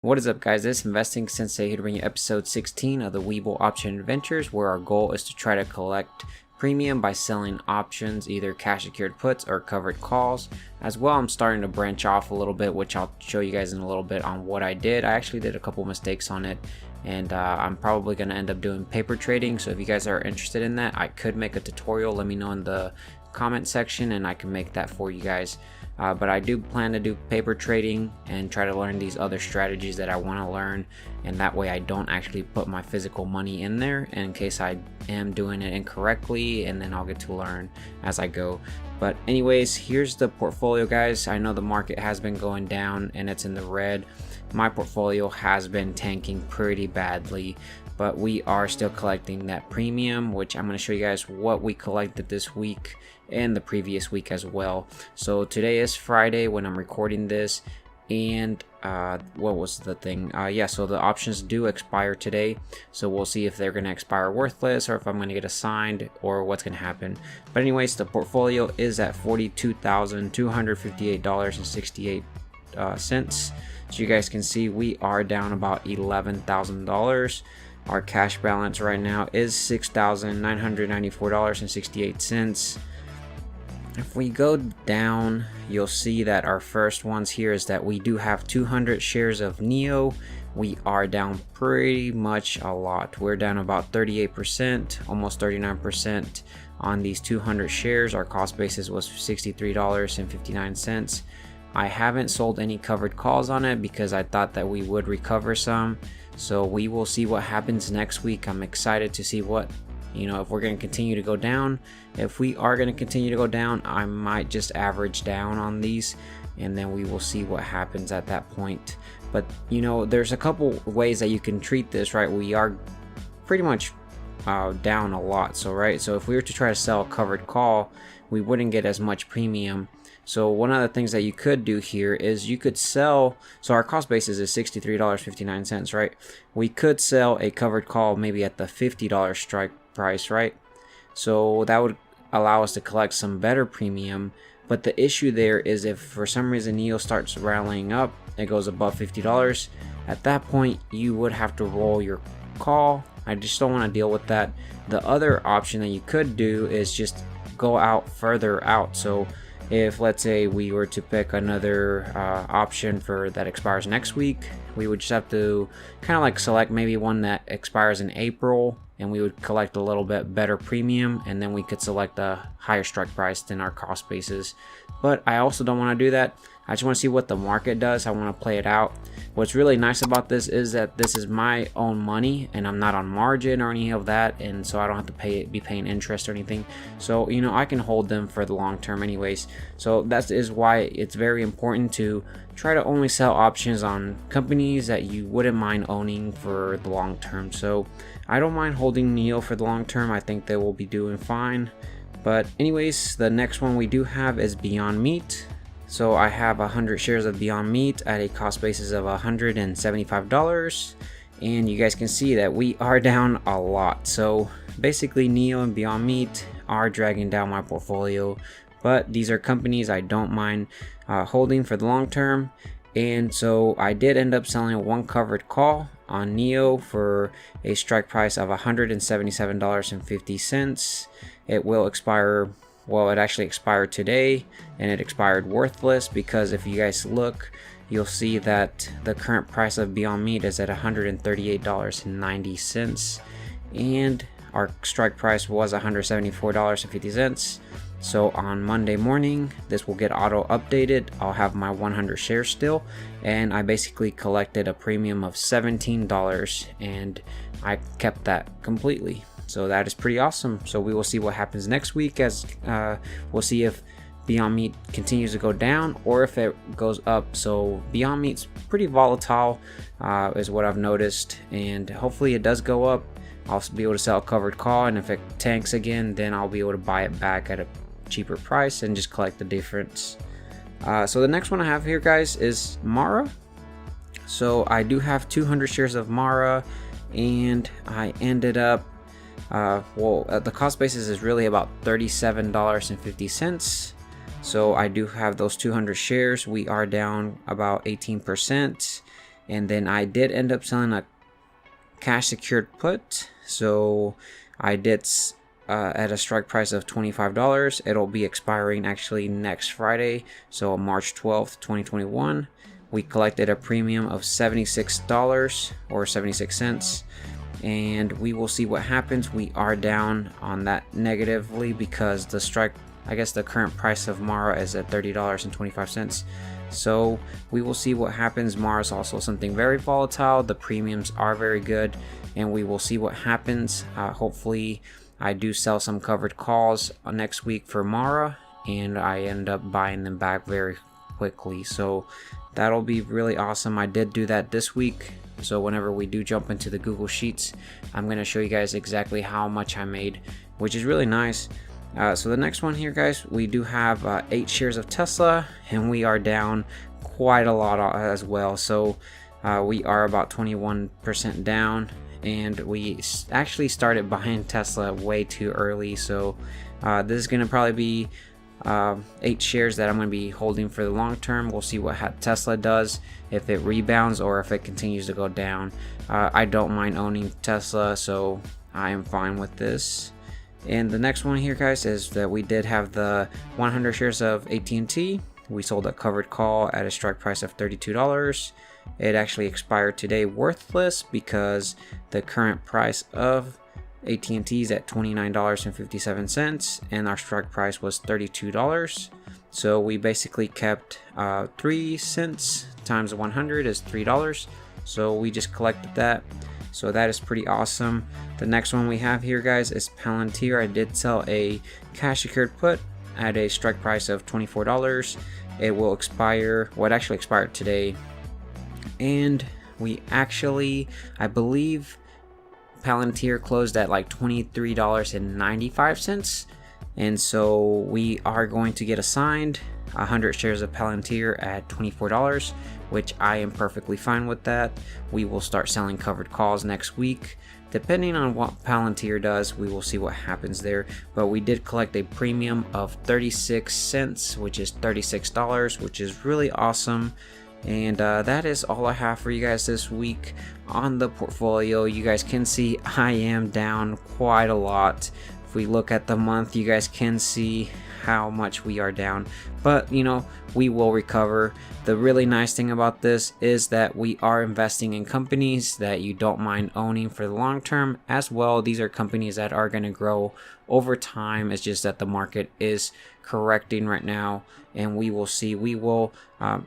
What is up, guys? This is Investing Sensei here to bring you episode 16 of the Webull Options Adventures, where our goal is to try to collect premium by selling options, either cash secured puts or covered calls. As well, I'm starting to branch off a little bit, which I'll show you guys in a little bit on what I did. I actually did a couple mistakes on it, and I'm probably going to end up doing paper trading. So if you guys are interested in that, I could make a tutorial. Let me know in the comment section and I can make that for you guys. But I do plan to do paper trading and try to learn these other strategies that I want to learn, and that way I don't actually put my physical money in there in case I am doing it incorrectly, and then I'll get to learn as I go. But anyways, here's the portfolio, guys. I know the market has been going down and it's in the red. My portfolio has been tanking pretty badly, but we are still collecting that premium, which I'm going to show you guys what we collected this week and the previous week as well. So today is Friday when I'm recording this, and what was the thing? Yeah, so the options do expire today, so we'll see if they're going to expire worthless or if I'm going to get assigned or what's going to happen. But anyways, the portfolio is at $42,258.68. So you guys can see we are down about $11,000. Our cash balance right now is $6,994.68. If we go down, you'll see that our first ones here is that we do have 200 shares of NEO. We are down pretty much a lot. We're down about 38%, almost 39% on these 200 shares. Our cost basis was $63.59. I haven't sold any covered calls on it because I thought that we would recover some. So we will see what happens next week. I'm excited to see what, if we're going to continue to go down. If we are going to continue to go down, I might just average down on these, and then we will see what happens at that point. But there's a couple ways that you can treat this, right? We are pretty much down a lot. So if we were to try to sell a covered call, we wouldn't get as much premium. So one of the things that you could do here is you could sell, so our cost basis is $63.59, right? We could sell a covered call maybe at the $50 strike price, right? So that would allow us to collect some better premium. But the issue there is if for some reason NEO starts rallying up, it goes above $50, at that point you would have to roll your call. I just don't want to deal with that. The other option that you could do is just go out further out. So if, let's say, we were to pick another option for that expires next week, we would just have to kind of like select maybe one that expires in April, and we would collect a little bit better premium, and then we could select a higher strike price than our cost basis. But I also don't want to do that. I just want to see what the market does. I want to play it out. What's really nice about this is that this is my own money and I'm not on margin or any of that, and so I don't have to be paying interest or anything. So I can hold them for the long term anyways. So that is why it's very important to try to only sell options on companies that you wouldn't mind owning for the long term. So I don't mind holding NEO for the long term. I think they will be doing fine. But anyways, the next one we do have is Beyond Meat. So I have 100 shares of Beyond Meat at a cost basis of $175, and you guys can see that we are down a lot. So basically NEO and Beyond Meat are dragging down my portfolio, but these are companies I don't mind holding for the long term. And so I did end up selling one covered call on NEO for a strike price of $177.50. It will expire, well, it actually expired today, and it expired worthless because if you guys look, you'll see that the current price of Beyond Meat is at $138.90, and our strike price was $174.50. So on Monday morning, this will get auto updated. I'll have my 100 shares still, and I basically collected a premium of $17, and I kept that completely. So that is pretty awesome. So we will see what happens next week, as we'll see if Beyond Meat continues to go down or if it goes up. So Beyond Meat's pretty volatile, is what I've noticed, and hopefully it does go up. I'll be able to sell a covered call, and if it tanks again, then I'll be able to buy it back at a cheaper price and just collect the difference. So the next one I have here, guys, is Mara. So I do have 200 shares of Mara, and I ended up the cost basis is really about $37.50. So I do have those 200 shares. We are down about 18%. And then I did end up selling a cash secured put, so I did at a strike price of $25. It'll be expiring actually next Friday, so March 12th 2021. We collected a premium of $76 or 76 cents, and we will see what happens. We are down on that negatively because the strike, I guess the current price of Mara is at $30.25. So we will see what happens. Mara is also something very volatile. The premiums are very good, and we will see what happens. Hopefully I do sell some covered calls next week for Mara, and I end up buying them back very quickly. So that'll be really awesome. I did do that this week. So whenever we do jump into the Google Sheets, I'm going to show you guys exactly how much I made, which is really nice. So the next one here, guys, we do have 8 shares of Tesla, and we are down quite a lot as well. So we are about 21% down, and we actually started buying Tesla way too early. So this is going to probably be 8 shares that I'm going to be holding for the long term. We'll see what Tesla does, if it rebounds or if it continues to go down. I don't mind owning Tesla, so I am fine with this. And the next one here, guys, is that we did have the 100 shares of AT&T. We sold a covered call at a strike price of $32. It actually expired today worthless because the current price of AT&T is at $29.57, and our strike price was $32. So we basically kept 3 cents times 100 is $3. So we just collected that. So that is pretty awesome. The next one we have here, guys, is Palantir. I did sell a cash secured put at a strike price of $24. It will expire, well, it actually expired today. And we actually, I believe Palantir closed at like $23.95. And so we are going to get assigned 100 shares of Palantir at $24, which I am perfectly fine with that. We will start selling covered calls next week. Depending on what Palantir does, we will see what happens there. But we did collect a premium of 36 cents, which is $36, which is really awesome. And that is all I have for you guys this week on the portfolio. You guys can see I am down quite a lot. If we look at the month, you guys can see how much we are down, but you know, we will recover. The really nice thing about this is that we are investing in companies that you don't mind owning for the long term as well. These are companies that are going to grow over time. It's just that the market is correcting right now, and we will see. We will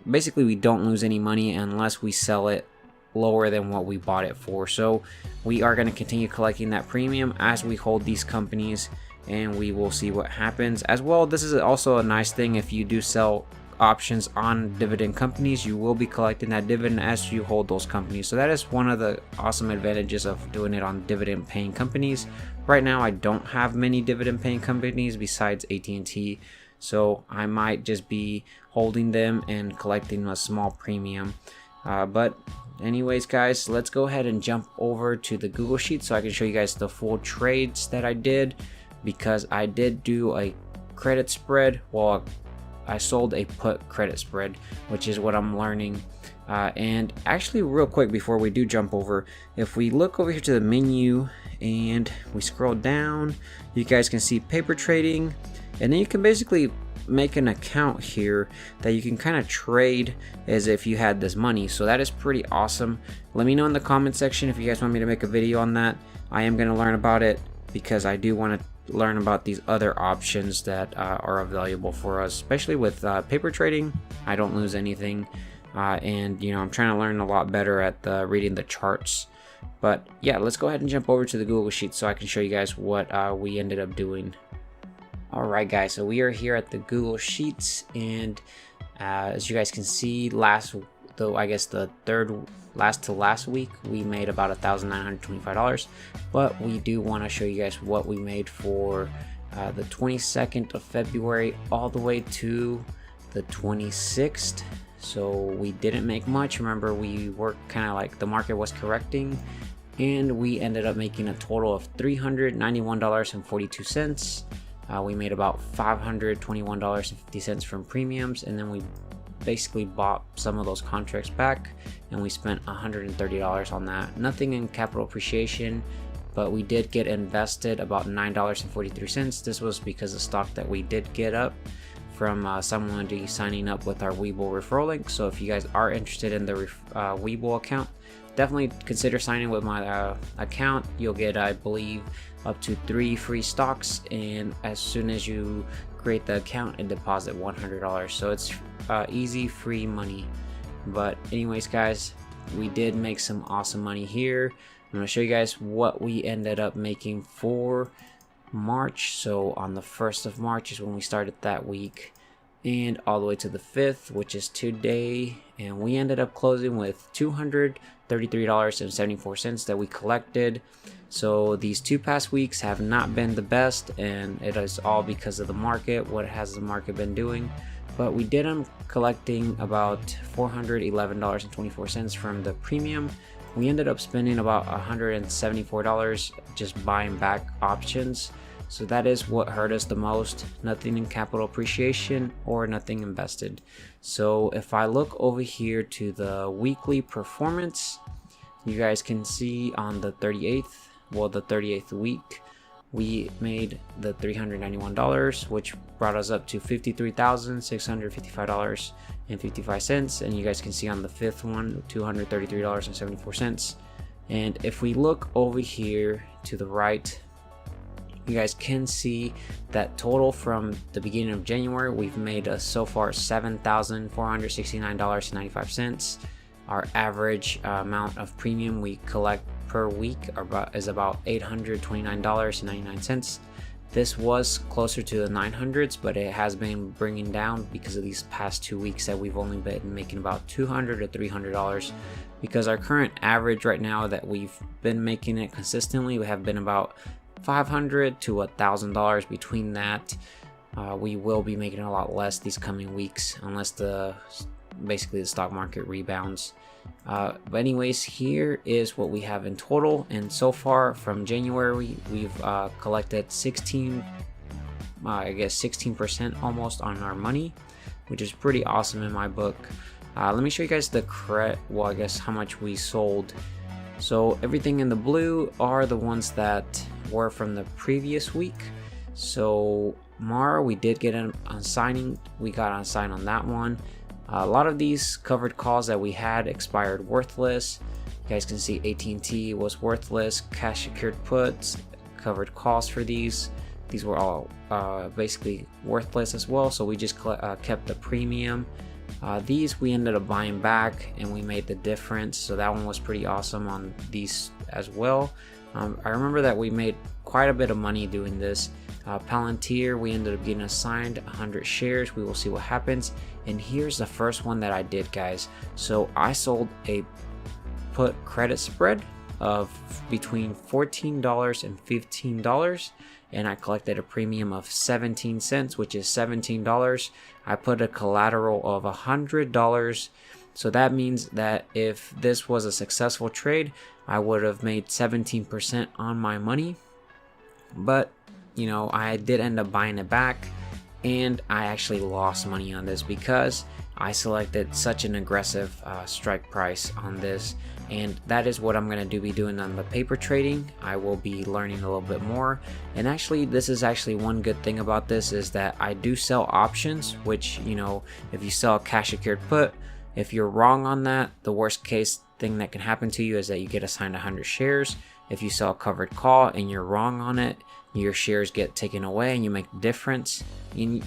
basically, we don't lose any money unless we sell it lower than what we bought it for. So we are going to continue collecting that premium as we hold these companies, and we will see what happens as well. This is also a nice thing. If you do sell options on dividend companies, you will be collecting that dividend as you hold those companies. So that is one of the awesome advantages of doing it on dividend paying companies. Right now I don't have many dividend paying companies besides AT&T, so I might just be holding them and collecting a small premium. But anyways, guys, let's go ahead and jump over to the Google Sheet so I can show you guys the full trades that I did, because I did do a credit spread. Well, I sold a put credit spread, which is what I'm learning. And actually, real quick before we do jump over, if we look over here to the menu and we scroll down, you guys can see paper trading, and then you can basically make an account here that you can kind of trade as if you had this money. So that is pretty awesome. Let me know in the comment section if you guys want me to make a video on that. I am going to learn about it because I do want to learn about these other options that are available for us, especially with paper trading. I don't lose anything, and you know, I'm trying to learn a lot better at reading the charts. But yeah, let's go ahead and jump over to the Google Sheet so I can show you guys what we ended up doing. Alright guys, so we are here at the Google Sheets, and as you guys can see, the third last to last week we made about $1,925, but we do want to show you guys what we made for the 22nd of February all the way to the 26th. So we didn't make much. Remember, we were kind of like the market was correcting, and we ended up making a total of $391.42. We made about $521.50 from premiums, and then we basically bought some of those contracts back, and we spent $130 on that. Nothing in capital appreciation, but we did get invested about $9.43. This was because of stock that we did get up from someone signing up with our Webull referral link. So if you guys are interested in the Webull account, definitely consider signing with my account. You'll get, I believe, up to 3 free stocks, and as soon as you create the account and deposit $100, so it's easy, free money. But anyways guys, we did make some awesome money here. I'm going to show you guys what we ended up making for March. So on the 1st of March is when we started that week, and all the way to the 5th, which is today, and we ended up closing with $233.74 that we collected. So these 2 past weeks have not been the best, and it is all because of the market. What has the market been doing? But we did end up collecting about $411.24 from the premium. We ended up spending about $174 just buying back options. So that is what hurt us the most. Nothing in capital appreciation or nothing invested. So if I look over here to the weekly performance, you guys can see on the 38th, well, the 38th week, we made the $391, which brought us up to $53,655.55. And you guys can see on the 5th one, $233.74. And if we look over here to the right, you guys can see that total from the beginning of January, we've made so far $7,469.95. Our average amount of premium we collect per week is about $829.99. This was closer to the 900s, but it has been bringing down because of these past 2 weeks that we've only been making about $200 to $300, because our current average right now that we've been making it consistently, we have been about $500 to $1,000 between that. We will be making a lot less these coming weeks unless basically the stock market rebounds. But anyways, here is what we have in total, and so far from January we've collected 16% almost on our money, which is pretty awesome in my book. Let me show you guys the how much we sold. So everything in the blue are the ones that were from the previous week. So Mara, we did get on signing. We got on sign on that one. A lot of these covered calls that we had expired worthless. You guys can see AT&T was worthless. Cash secured puts, covered calls for these were all basically worthless as well. So we just kept the premium. These we ended up buying back and we made the difference. So that one was pretty awesome on these as well. I remember that we made quite a bit of money doing this. Palantir, we ended up getting assigned 100 shares. We will see what happens. And here's the first one that I did, guys. So I sold a put credit spread of between $14 and $15, and I collected a premium of 17 cents, which is $17. I put a collateral of $100. So that means that if this was a successful trade, I would have made 17% on my money. But you know, I did end up buying it back, and I actually lost money on this because I selected such an aggressive strike price on this. And that is what I'm going to be doing on the paper trading. I will be learning a little bit more. And actually, this is actually one good thing about this is that I do sell options, which, you know, if you sell a cash secured put, if you're wrong on that, the worst case thing that can happen to you is that you get assigned 100 shares. If you sell a covered call and you're wrong on it, your shares get taken away and you make the difference.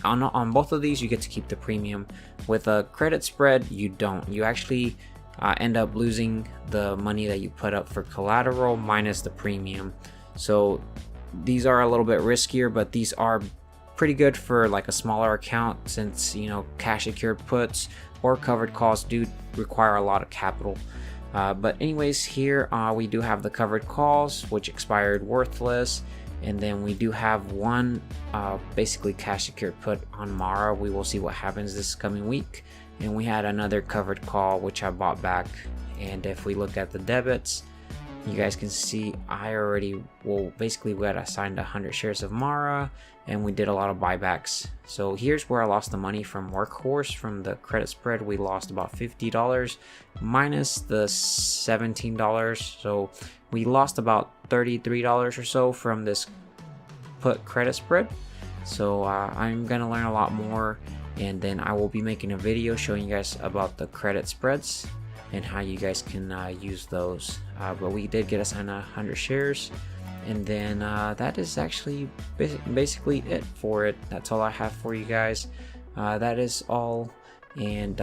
On both of these, you get to keep the premium. With a credit spread, you don't. You actually end up losing the money that you put up for collateral minus the premium. So these are a little bit riskier, but these are pretty good for like a smaller account, since, you know, cash secured puts or covered calls do require a lot of capital. But anyways, here we do have the covered calls, which expired worthless. And then we do have one basically cash secured put on Mara. We will see what happens this coming week. And we had another covered call, which I bought back. And if we look at the debits, you guys can see I already, well, basically we got assigned 100 shares of Mara, and we did a lot of buybacks. So here's where I lost the money from Workhorse. From the credit spread, we lost about $50 minus the $17. So we lost about $33 or so from this put credit spread. So I'm gonna learn a lot more, and then I will be making a video showing you guys about the credit spreads and how you guys can use those. But we did get assigned 100 shares, and then that is actually basically it for it. That's all I have for you guys. That is all, and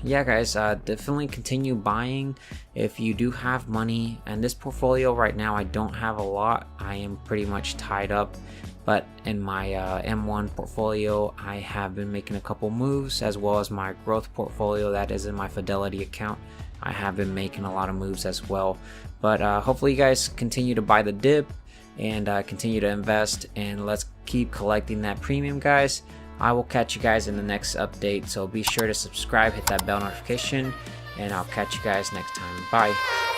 yeah guys, definitely continue buying if you do have money. And this portfolio right now, I don't have a lot. I am pretty much tied up, but in my M1 portfolio, I have been making a couple moves, as well as my growth portfolio that is in my Fidelity account. I have been making a lot of moves as well. But hopefully you guys continue to buy the dip and continue to invest, and let's keep collecting that premium, guys. I will catch you guys in the next update, so be sure to subscribe, hit that bell notification, and I'll catch you guys next time. Bye.